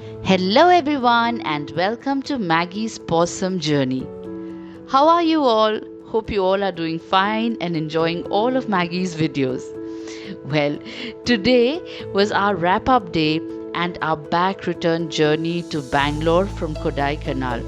Hello, everyone, and welcome to Maggie's Possum Journey. How are you all? Hope you all are doing fine and enjoying all of Maggie's videos. Well, today was our wrap up day and our back return journey to Bangalore from Kodaikanal.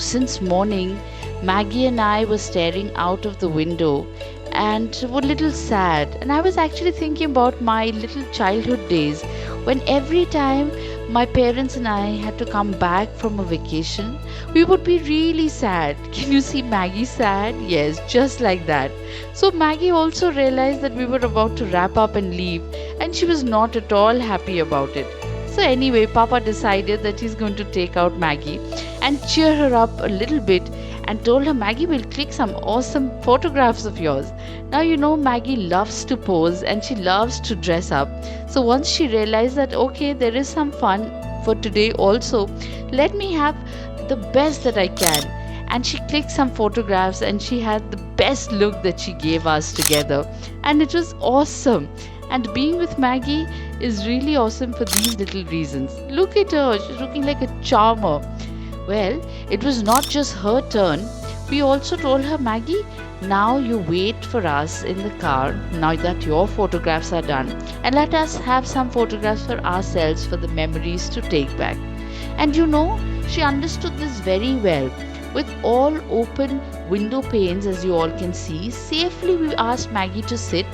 Since morning, Maggie and I were staring out of the window and were a little sad. And I was actually thinking about my little childhood days when every time my parents and I had to come back from a vacation, we would be really sad. Can you see Maggie sad? Yes, just like that. So Maggie also realized that we were about to wrap up and leave, and she was not at all happy about it. So anyway, Papa decided that he's going to take out Maggie and cheer her up a little bit and told her, Maggie, will click some awesome photographs of yours. Now Maggie loves to pose and she loves to dress up. So once she realized that okay, there is some fun for today also, let me have the best that I can. And she clicked some photographs and she had the best look that she gave us together. And it was awesome. And being with Maggie is really awesome for these little reasons. Look at her, she's looking like a charmer. Well, it was not just her turn. We also told her, Maggie, now you wait for us in the car now that your photographs are done, and let us have some photographs for ourselves for the memories to take back. And she understood this very well. With all open window panes, as you all can see, safely we asked Maggie to sit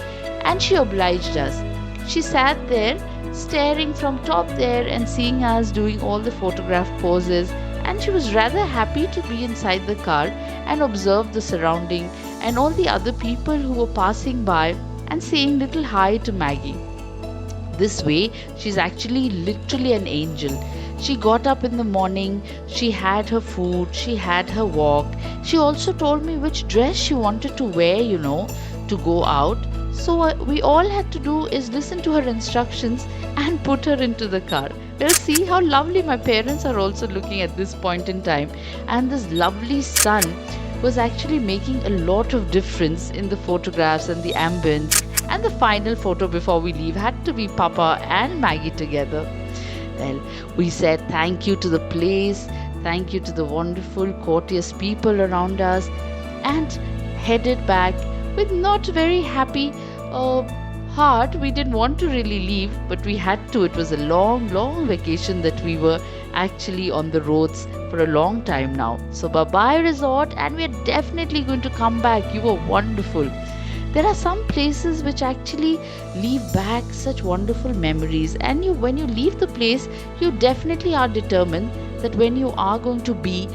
and she obliged us. She sat there staring from top there and seeing us doing all the photograph poses, and she was rather happy to be inside the car and observe the surrounding and all the other people who were passing by and saying little hi to Maggie. This way, she's actually literally an angel. She got up in the morning, she had her food, she had her walk. She also told me which dress she wanted to wear, to go out. So we all had to do is listen to her instructions and put her into the car. Well, see how lovely my parents are also looking at this point in time. And this lovely sun was actually making a lot of difference in the photographs and the ambience. And the final photo before we leave had to be Papa and Maggie together. Well, we said thank you to the place, thank you to the wonderful, courteous people around us, and headed back with not very happy heart. We didn't want to really leave, but we had to. It was a long, long vacation that we were actually on the roads for a long time now. So bye-bye resort, and we're definitely going to come back. You were wonderful. There are some places which actually leave back such wonderful memories, and when you leave the place, you definitely are determined that when you are going to be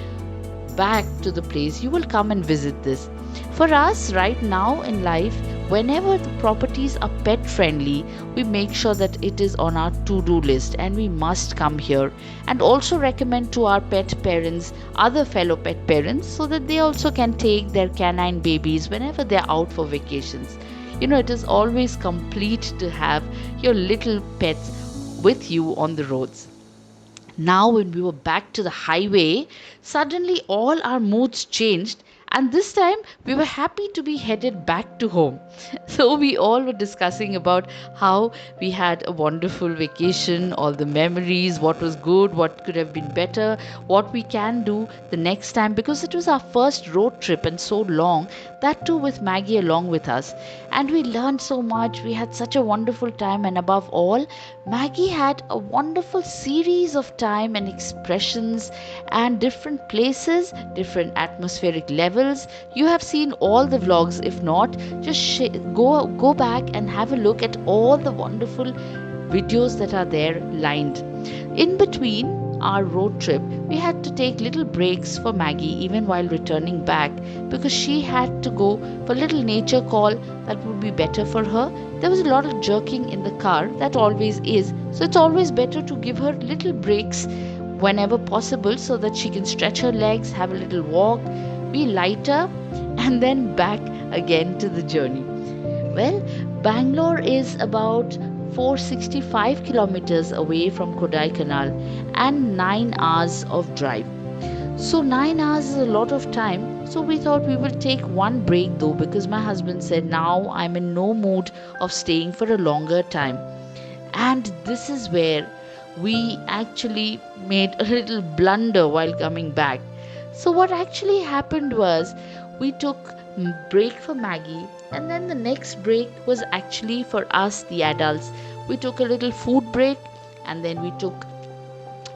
back to the place, you will come and visit this. For us right now in life, whenever the properties are pet friendly, we make sure that it is on our to-do list and we must come here, and also recommend to our pet parents, other fellow pet parents, so that they also can take their canine babies whenever they're out for vacations. It is always complete to have your little pets with you on the roads. Now, when we were back to the highway, suddenly all our moods changed, and this time we were happy to be headed back to home. So, we all were discussing about how we had a wonderful vacation, all the memories, what was good, what could have been better, what we can do the next time, because it was our first road trip and so long, that too with Maggie along with us. And we learned so much, we had such a wonderful time, and above all, Maggie had a wonderful series of time and expressions and different places, different atmospheric levels. You have seen all the vlogs. If not, just go back and have a look at all the wonderful videos that are there lined. In between our road trip, we had to take little breaks for Maggie even while returning back, because she had to go for a little nature call that would be better for her. There was a lot of jerking in the car, that always is, so it's always better to give her little breaks whenever possible so that she can stretch her legs, have a little walk, be lighter, and then back again to the journey. Well, Bangalore is about 465 kilometers away from Kodaikanal and 9 hours of drive. So 9 hours is a lot of time. So we thought we will take one break though, because my husband said now I'm in no mood of staying for a longer time. And this is where we actually made a little blunder while coming back. So what actually happened was we took break for Maggie, and then the next break was actually for us, the adults. We took a little food break, and then we took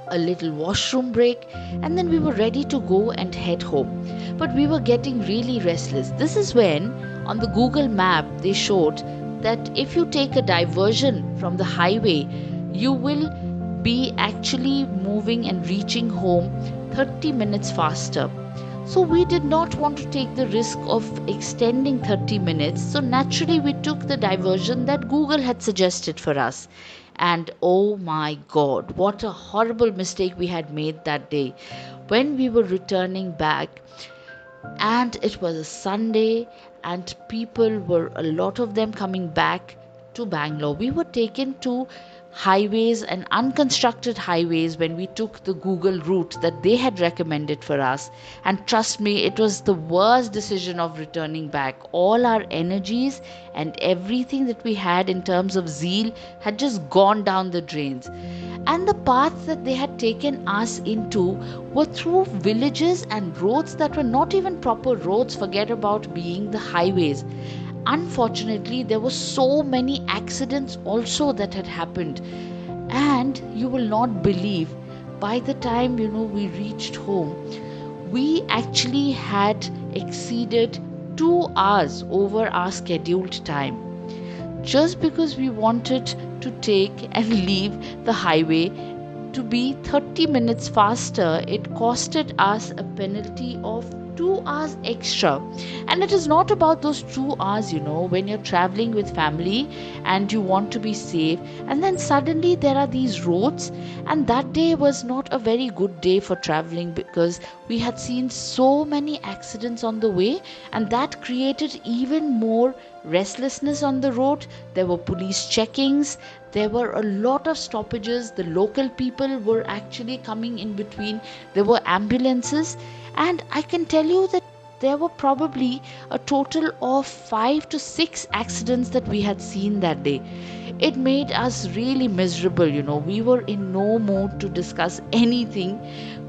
a little washroom break, and then we were ready to go and head home. But we were getting really restless. This is when on the Google map they showed that if you take a diversion from the highway, you will be actually moving and reaching home 30 minutes faster. So we did not want to take the risk of extending 30 minutes. So naturally, we took the diversion that Google had suggested for us. And oh my God, what a horrible mistake we had made that day. When we were returning back, and it was a Sunday, and people were, a lot of them, coming back to Bangalore. We were taken to highways and unconstructed highways when we took the Google route that they had recommended for us. And trust me, it was the worst decision of returning back. All our energies and everything that we had in terms of zeal had just gone down the drains. And the paths that they had taken us into were through villages and roads that were not even proper roads, forget about being the highways. Unfortunately, there were so many accidents also that had happened, and you will not believe, by the time we reached home, we actually had exceeded 2 hours over our scheduled time, just because we wanted to take and leave the highway to be 30 minutes faster. It costed us a penalty of 2 hours extra. And it is not about those 2 hours, when you're traveling with family and you want to be safe, and then suddenly there are these roads. And that day was not a very good day for traveling, because we had seen so many accidents on the way, and that created even more restlessness on the road. There were police checkings, there were a lot of stoppages, the local people were actually coming in between, there were ambulances, and I can tell you that there were probably a total of 5 to 6 accidents that we had seen that day. It made us really miserable. We were in no mood to discuss anything.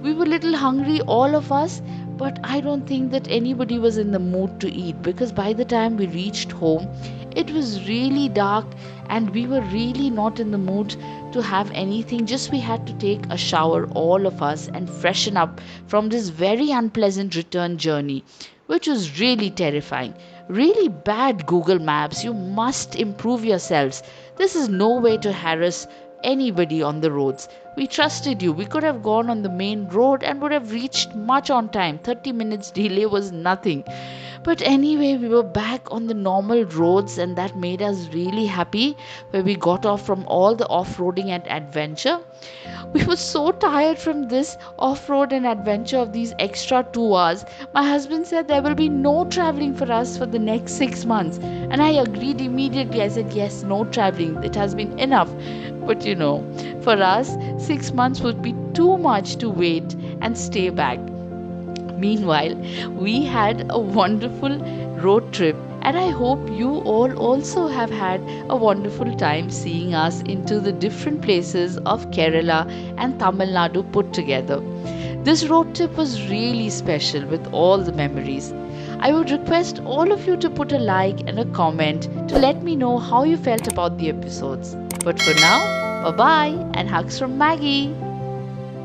We were a little hungry, all of us, but I don't think that anybody was in the mood to eat, because by the time we reached home, it was really dark and we were really not in the mood to have anything. Just we had to take a shower, all of us, and freshen up from this very unpleasant return journey, which was really terrifying. Really bad Google Maps. You must improve yourselves. This is no way to harass anybody on the roads. We trusted you. We could have gone on the main road and would have reached much on time. 30 minutes delay was nothing. But anyway, we were back on the normal roads, and that made us really happy, where we got off from all the off-roading and adventure. We were so tired from this off-road and adventure of these extra 2 hours. My husband said there will be no traveling for us for the next 6 months. And I agreed immediately. I said, yes, no traveling. It has been enough. But for us, 6 months would be too much to wait and stay back. Meanwhile, we had a wonderful road trip, and I hope you all also have had a wonderful time seeing us into the different places of Kerala and Tamil Nadu put together. This road trip was really special with all the memories. I would request all of you to put a like and a comment to let me know how you felt about the episodes. But for now, bye bye and hugs from Maggie.